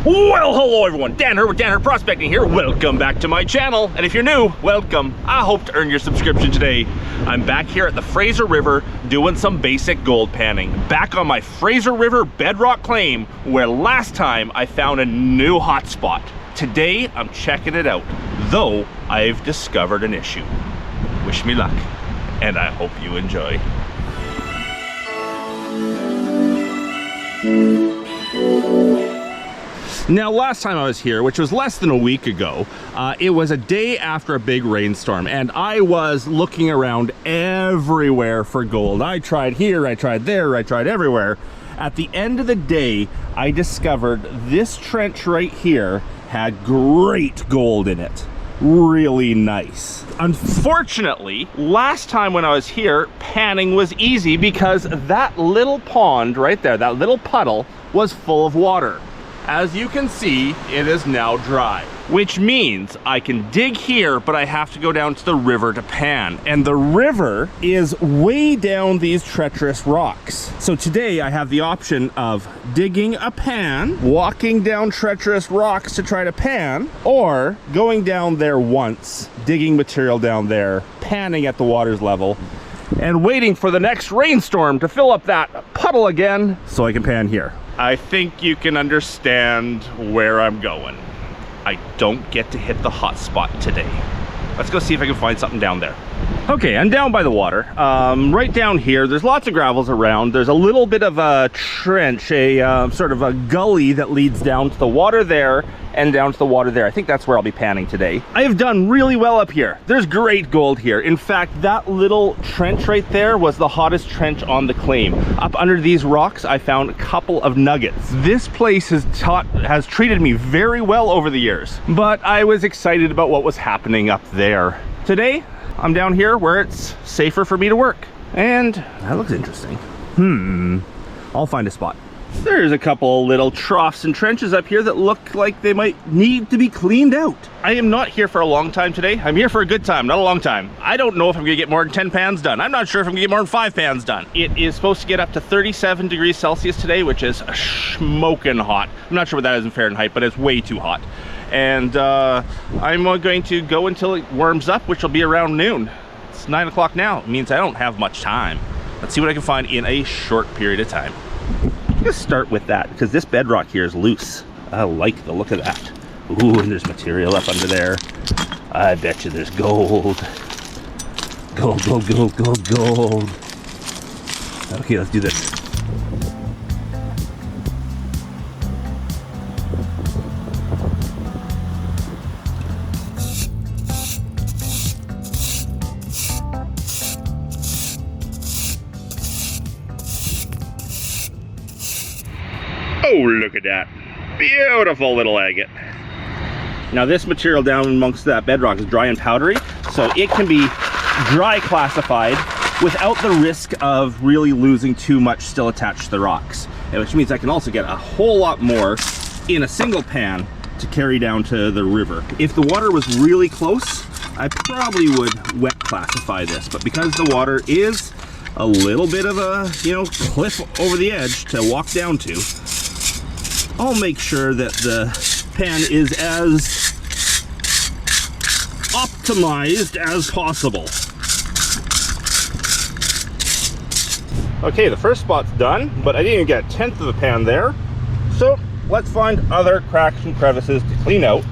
Well, hello everyone, Dan Hurd with Dan Hurd Prospecting here. Welcome back to my channel. And if you're new, welcome. I hope to earn your subscription today. I'm back here at the Fraser River doing some basic gold panning. Back on my Fraser River Bedrock claim, where last time I found a new hotspot. Today, I'm checking it out, though I've discovered an issue. Wish me luck, and I hope you enjoy. Now, last time I was here, which was less than a week ago, it was a day after a big rainstorm, and I was looking around everywhere for gold. I tried here, I tried there, I tried everywhere. At the end of the day, I discovered this trench right here had great gold in it. Really nice. Unfortunately, last time when I was here, panning was easy because that little pond right there, that little puddle, was full of water. As you can see, it is now dry, which means I can dig here, but I have to go down to the river to pan. And the river is way down these treacherous rocks. So today I have the option of digging a pan, walking down treacherous rocks to try to pan, or going down there once, digging material down there, panning at the water's level, and waiting for the next rainstorm to fill up that puddle again so I can pan here. I think you can understand where I'm going. I don't get to hit the hot spot today. Let's go see if I can find something down there. Okay, I'm down by the water. Right down here, there's lots of gravels around. There's a little bit of a trench, a sort of a gully that leads down to the water there and down to the water there. I think that's where I'll be panning today. I have done really well up here. There's great gold here. In fact, that little trench right there was the hottest trench on the claim. Up under these rocks, I found a couple of nuggets. This place has treated me very well over the years, but I was excited about what was happening up there. Today, I'm down here where it's safer for me to work. And that looks interesting. I'll find a spot. There's a couple little troughs and trenches up here that look like they might need to be cleaned out. I am not here for a long time today. I'm here for a good time, not a long time. I don't know if I'm gonna get more than 10 pans done. I'm not sure if I'm gonna get more than 5 pans done. It is supposed to get up to 37 degrees Celsius today, which is smoking hot. I'm not sure what that is in Fahrenheit, but it's way too hot. And I'm going to go until it warms up, which will be around noon. It's 9 o'clock now. It means I don't have much time. Let's see what I can find in a short period of time. Let's start with that, because this bedrock here is loose. I like the look of that. Ooh, and there's material up under there. I bet you there's gold. Gold, gold, gold, gold, gold. Okay, let's do this. Oh, look at that. Beautiful little agate. Now this material down amongst that bedrock is dry and powdery, so it can be dry classified without the risk of really losing too much still attached to the rocks. Which means I can also get a whole lot more in a single pan to carry down to the river. If the water was really close, I probably would wet classify this, but because the water is a little bit of a, cliff over the edge to walk down to, I'll make sure that the pan is as optimized as possible. Okay, the first spot's done, but I didn't even get a tenth of the pan there. So let's find other cracks and crevices to clean out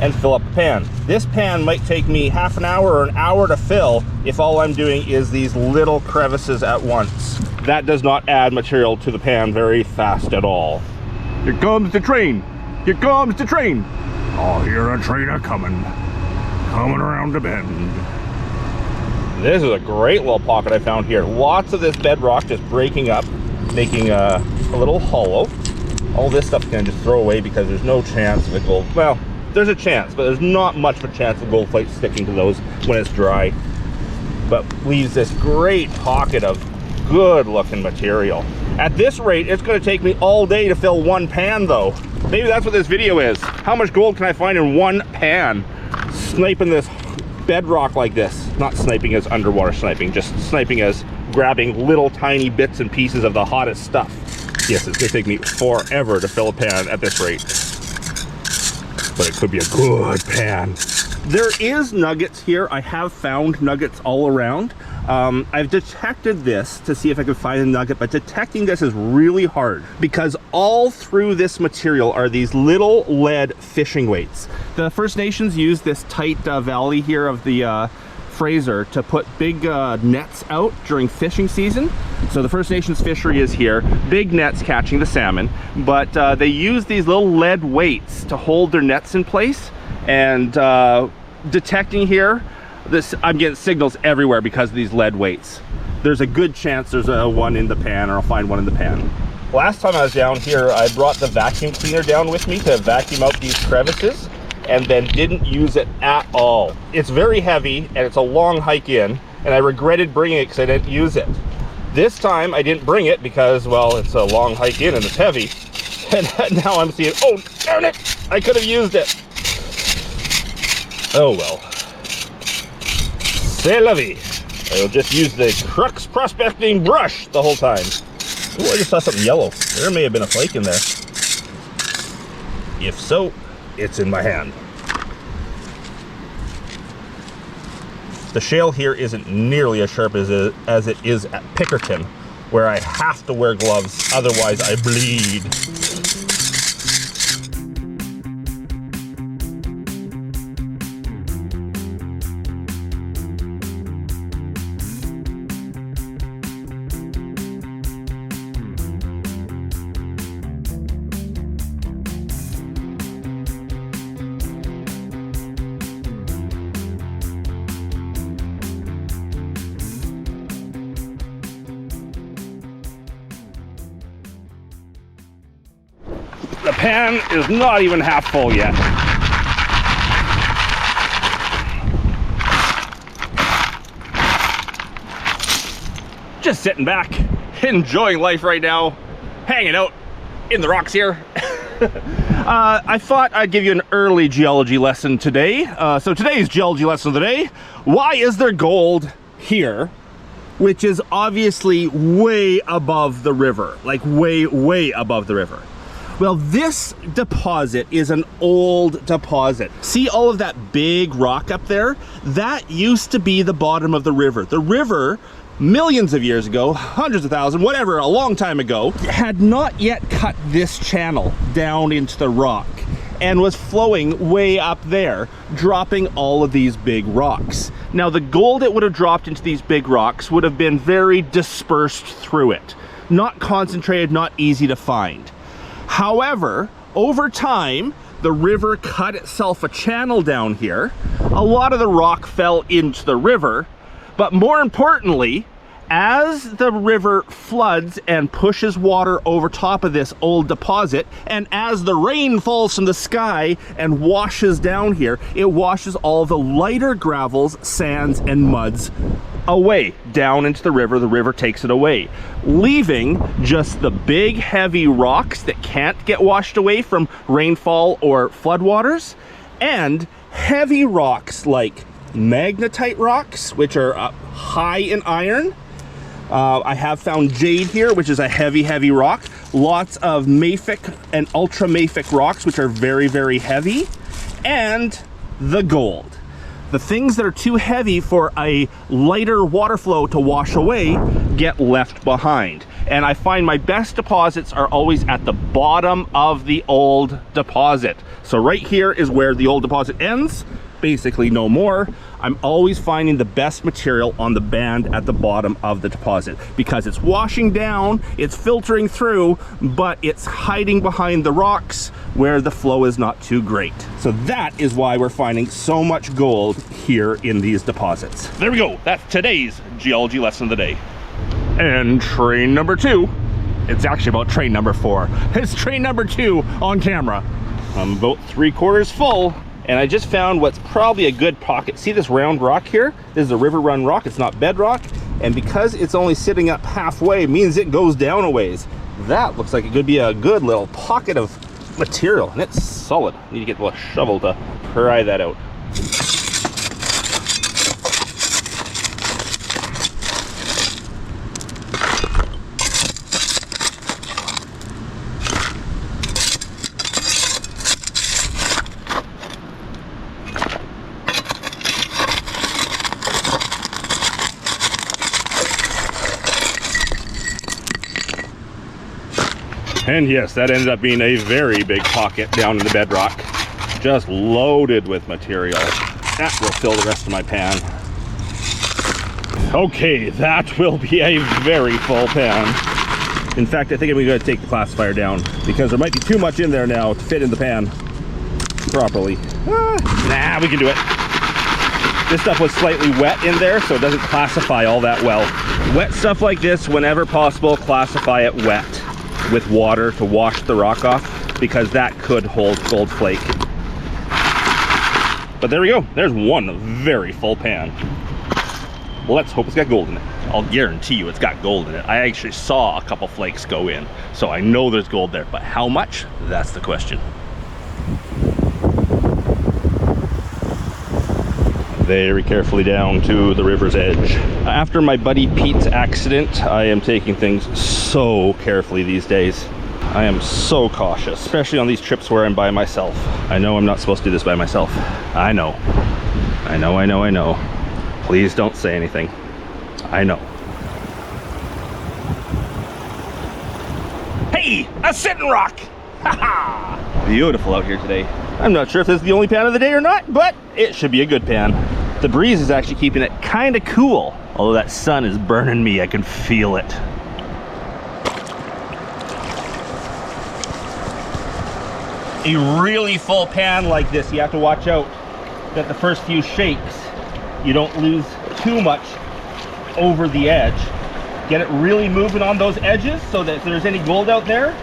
and fill up the pan. This pan might take me half an hour or an hour to fill if all I'm doing is these little crevices at once. That does not add material to the pan very fast at all. Here comes the train. Here comes the train. I hear a train a-coming. Coming around the bend. This is a great little pocket I found here. Lots of this bedrock just breaking up, making a little hollow. All this stuff you can just throw away because there's no chance of the gold. Well, there's a chance, but there's not much of a chance of gold flake sticking to those when it's dry. But leaves this great pocket of good looking material. At this rate, it's going to take me all day to fill one pan though. Maybe that's what this video is. How much gold can I find in one pan? Sniping this bedrock like this. Not sniping as underwater sniping, just sniping as grabbing little tiny bits and pieces of the hottest stuff. Yes, it's gonna take me forever to fill a pan at this rate. But it could be a good pan. There is nuggets here. I have found nuggets all around. I've detected this to see if I could find a nugget, but detecting this is really hard because all through this material are these little lead fishing weights. The First Nations use this tight valley here of the Fraser to put big nets out during fishing season. So the First Nations fishery is here, big nets catching the salmon, but they use these little lead weights to hold their nets in place. And detecting here, I'm getting signals everywhere because of these lead weights. There's a good chance there's one in the pan, or I'll find one in the pan. Last time I was down here, I brought the vacuum cleaner down with me to vacuum out these crevices, and then didn't use it at all. It's very heavy and it's a long hike in, and I regretted bringing it because I didn't use it. This time I didn't bring it because, well, it's a long hike in and it's heavy. And now I'm seeing, oh, darn it, I could have used it. Oh well. C'est la vie. I will just use the Crux prospecting brush the whole time. Oh, I just saw something yellow. There may have been a flake in there. If so, it's in my hand. The shale here isn't nearly as sharp as it is at Pickerton, where I have to wear gloves, otherwise I bleed. The pan is not even half full yet. Just sitting back, enjoying life right now, hanging out in the rocks here. I thought I'd give you an early geology lesson today. So today's geology lesson of the day: why is there gold here, which is obviously way above the river, like way above the river? Well, this deposit is an old deposit. See all of that big rock up there? That used to be the bottom of the river. The river, millions of years ago, hundreds of thousands, whatever, a long time ago, had not yet cut this channel down into the rock and was flowing way up there, dropping all of these big rocks. Now, the gold it would have dropped into these big rocks would have been very dispersed through it. Not concentrated, not easy to find. However, over time, the river cut itself a channel down here. A lot of the rock fell into the river, but more importantly, as the river floods and pushes water over top of this old deposit, and as the rain falls from the sky and washes down here, it washes all the lighter gravels, sands, and muds away down into the river. The river takes it away, leaving just the big heavy rocks that can't get washed away from rainfall or floodwaters, and heavy rocks like magnetite rocks, which are high in iron. I have found jade here, which is a heavy rock. Lots of mafic and ultramafic rocks, which are very heavy, and the gold. The things that are too heavy for a lighter water flow to wash away get left behind. And I find my best deposits are always at the bottom of the old deposit. So right here is where the old deposit ends, basically no more. I'm always finding the best material on the band at the bottom of the deposit because it's washing down, it's filtering through, but it's hiding behind the rocks where the flow is not too great. So that is why we're finding so much gold here in these deposits. There we go. That's today's geology lesson of the day. And train number 2, it's actually about train number 4. It's train number 2 on camera. I'm about 3/4 full. And I just found what's probably a good pocket. See this round rock here? This is a river run rock, it's not bedrock. And because it's only sitting up halfway, means it goes down a ways. That looks like it could be a good little pocket of material, and it's solid. I need to get a shovel to pry that out. And yes, that ended up being a very big pocket down in the bedrock. Just loaded with material. That will fill the rest of my pan. Okay, that will be a very full pan. In fact, I think I'm going to take the classifier down because there might be too much in there now to fit in the pan properly. Nah, we can do it. This stuff was slightly wet in there, so it doesn't classify all that well. Wet stuff like this, whenever possible, classify it wet with water to wash the rock off, because that could hold gold flake. But there we go. There's one very full pan. Let's hope it's got gold in it. I'll guarantee you it's got gold in it. I actually saw a couple flakes go in, so I know there's gold there. But how much? That's the question. Very carefully down to the river's edge. After my buddy Pete's accident, I am taking things so carefully these days. I am so cautious, especially on these trips where I'm by myself. I know I'm not supposed to do this by myself. I know. I know, I know, I know. Please don't say anything. I know. Hey, a sitting rock! Haha! Beautiful out here today. I'm not sure if this is the only pan of the day or not, but it should be a good pan. The breeze is actually keeping it kind of cool, although that sun is burning me. I can feel it. A really full pan like this, you have to watch out that the first few shakes, you don't lose too much over the edge. Get it really moving on those edges so that if there's any gold out there,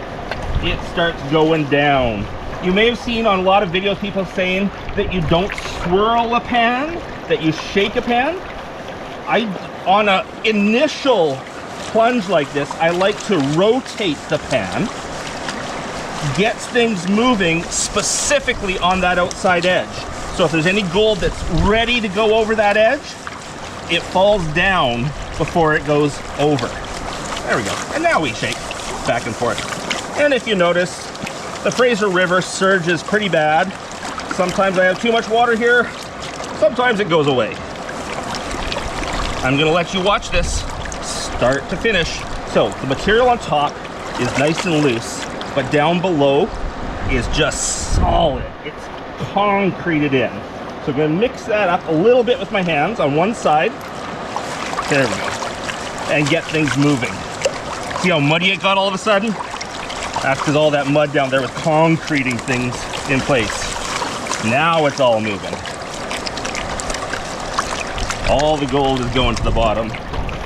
it starts going down. You may have seen on a lot of videos people saying that you don't swirl a pan, that you shake a pan. On an initial plunge like this, I like to rotate the pan, gets things moving specifically on that outside edge. So if there's any gold that's ready to go over that edge, it falls down before it goes over. There we go. And now we shake back and forth. And if you notice, the Fraser River surges pretty bad. Sometimes I have too much water here. Sometimes it goes away. I'm gonna let you watch this start to finish. So the material on top is nice and loose, but down below is just solid. It's concreted in. So I'm gonna mix that up a little bit with my hands on one side. There we go. And get things moving. See how muddy it got all of a sudden? That's because all that mud down there was concreting things in place. Now it's all moving. All the gold is going to the bottom.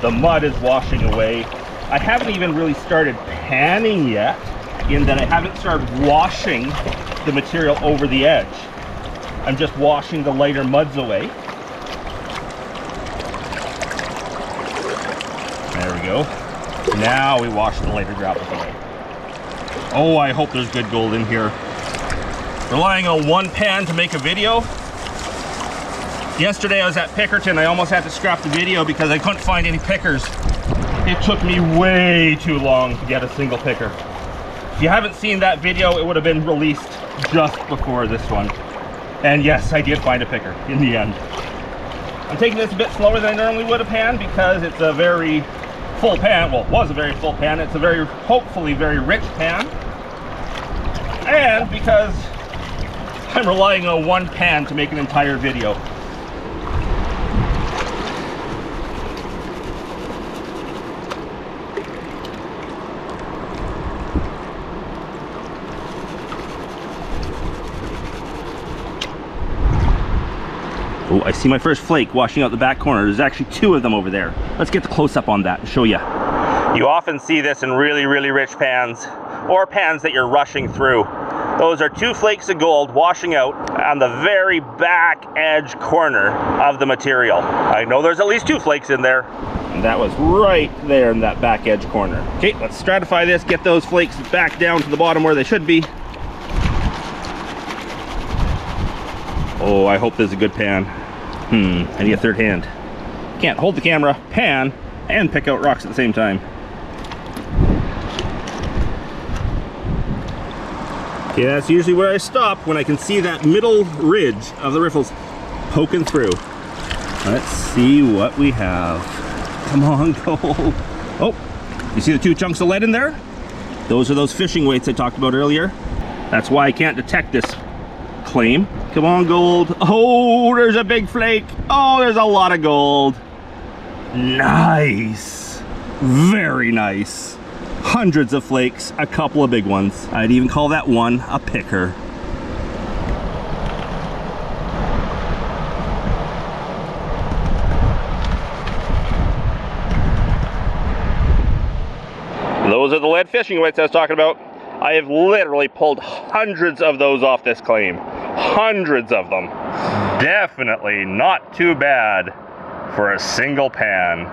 The mud is washing away. I haven't even really started panning yet, in that I haven't started washing the material over the edge. I'm just washing the lighter muds away. There we go. Now we wash the lighter gravels away. Oh, I hope there's good gold in here. Relying on one pan to make a video. Yesterday I was at Pickerton. I almost had to scrap the video because I couldn't find any pickers. It took me way too long to get a single picker. If you haven't seen that video, it would have been released just before this one. And yes, I did find a picker in the end. I'm taking this a bit slower than I normally would a pan because it's a very full pan. Well, it was a very full pan. It's a very, hopefully very rich pan. And because I'm relying on one pan to make an entire video. Oh, I see my first flake washing out the back corner. There's actually two of them over there. Let's get the close-up on that and show you. You often see this in really, really rich pans, or pans that you're rushing through. Those are two flakes of gold washing out on the very back edge corner of the material. I know there's at least two flakes in there. And that was right there in that back edge corner. Okay, let's stratify this, get those flakes back down to the bottom where they should be. Oh, I hope this is a good pan. I need a third hand. Can't hold the camera, pan, and pick out rocks at the same time. Okay, that's usually where I stop when I can see that middle ridge of the riffles poking through. Let's see what we have. Come on, gold. Oh, you see the two chunks of lead in there? Those are those fishing weights I talked about earlier. That's why I can't detect this claim. Come on, gold. Oh, there's a big flake. Oh, there's a lot of gold. Nice. Very nice. Hundreds of flakes, a couple of big ones. I'd even call that one a picker. Those are the lead fishing weights I was talking about. I have literally pulled hundreds of those off this claim. Hundreds of them. Definitely not too bad for a single pan.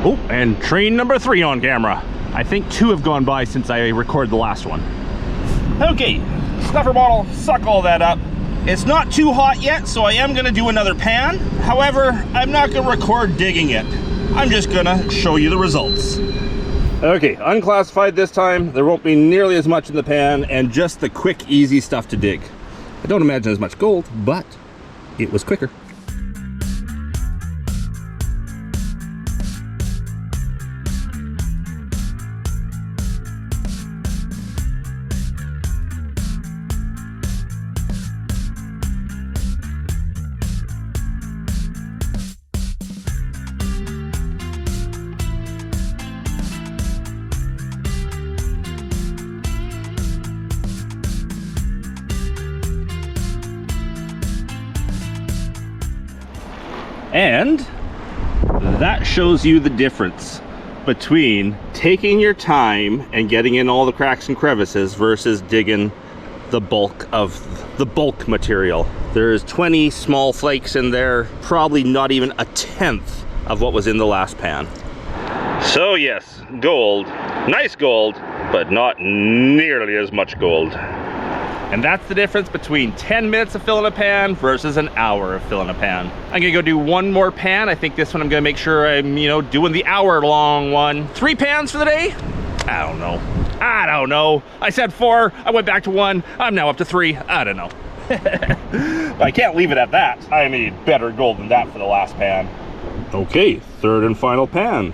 Oh, and train number 3 on camera. I think 2 have gone by since I recorded the last one. Okay, snuffer bottle, suck all that up. It's not too hot yet, so I am gonna do another pan. However, I'm not gonna record digging it. I'm just gonna show you the results. Okay, unclassified this time. There won't be nearly as much in the pan and just the quick, easy stuff to dig. I don't imagine as much gold, but it was quicker. And that shows you the difference between taking your time and getting in all the cracks and crevices versus digging the bulk of the bulk material. There's 20 small flakes in there, probably not even a tenth of what was in the last pan. So yes, gold, nice gold, but not nearly as much gold. And that's the difference between 10 minutes of filling a pan versus an hour of filling a pan. I'm gonna go do one more pan. I think this one I'm gonna make sure I'm, doing the hour-long one. 3 pans for the day? I don't know. I said 4, I went back to 1, I'm now up to 3, I don't know. I can't leave it at that. I need better gold than that for the last pan. Okay, 3rd and final pan.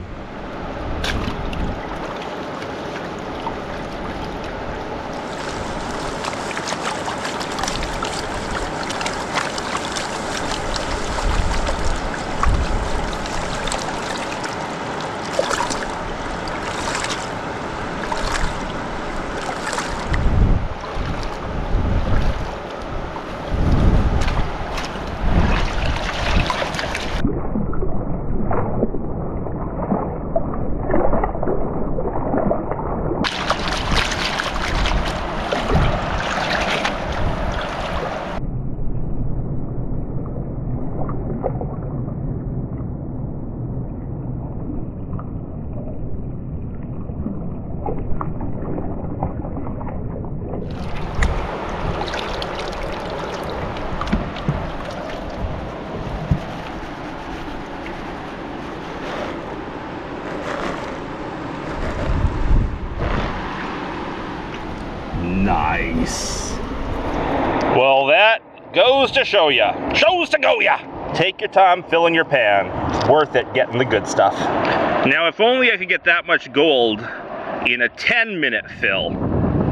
Nice. Well, that goes to show ya. Shows to go ya. Take your time filling your pan. It's worth it getting the good stuff. Now, if only I could get that much gold in a 10-minute fill,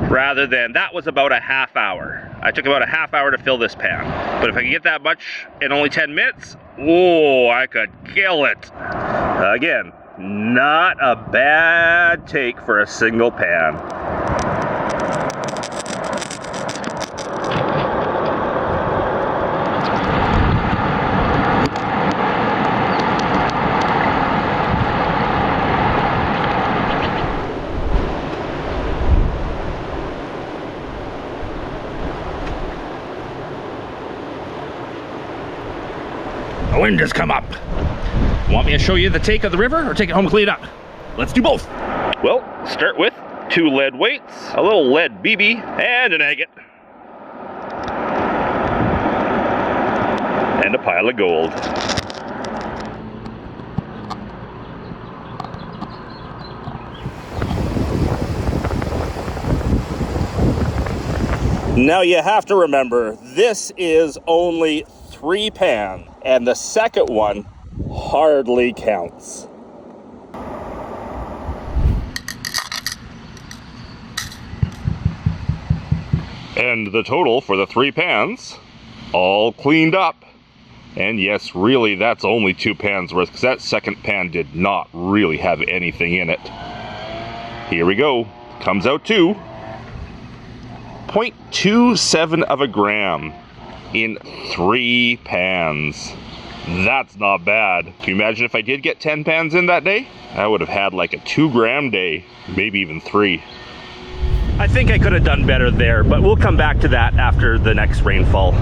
rather than, that was about a half hour. I took about a half hour to fill this pan. But if I could get that much in only 10 minutes, oh, I could kill it. Again, not a bad take for a single pan. The wind has come up. Want me to show you the take of the river or take it home and clean it up? Let's do both. Well, start with 2 lead weights, a little lead BB, and an agate. And a pile of gold. Now you have to remember, this is only 3 pans, and the second one hardly counts. And the total for the 3 pans, all cleaned up. And yes, really, that's only 2 pans worth, because that second pan did not really have anything in it. Here we go. Comes out to 0.27 of a gram in 3 pans. That's not bad. Can you imagine if I did get 10 pans in that day? I would have had like a 2 gram day, maybe even 3. I think I could have done better there, but we'll come back to that after the next rainfall,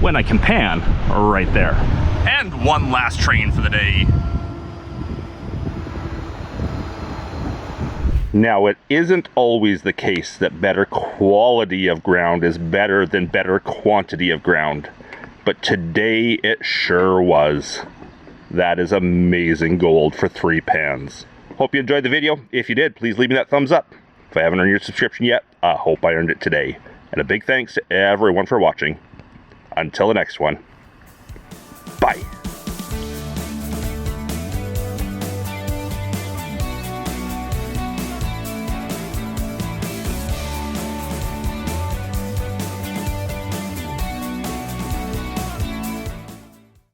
when I can pan right there. And one last train for the day. Now, it isn't always the case that better quality of ground is better than better quantity of ground, but today it sure was. That is amazing gold for 3 pans. Hope you enjoyed the video. If you did, please leave me that thumbs up. If I haven't earned your subscription yet, I hope I earned it today. And a big thanks to everyone for watching. Until the next one.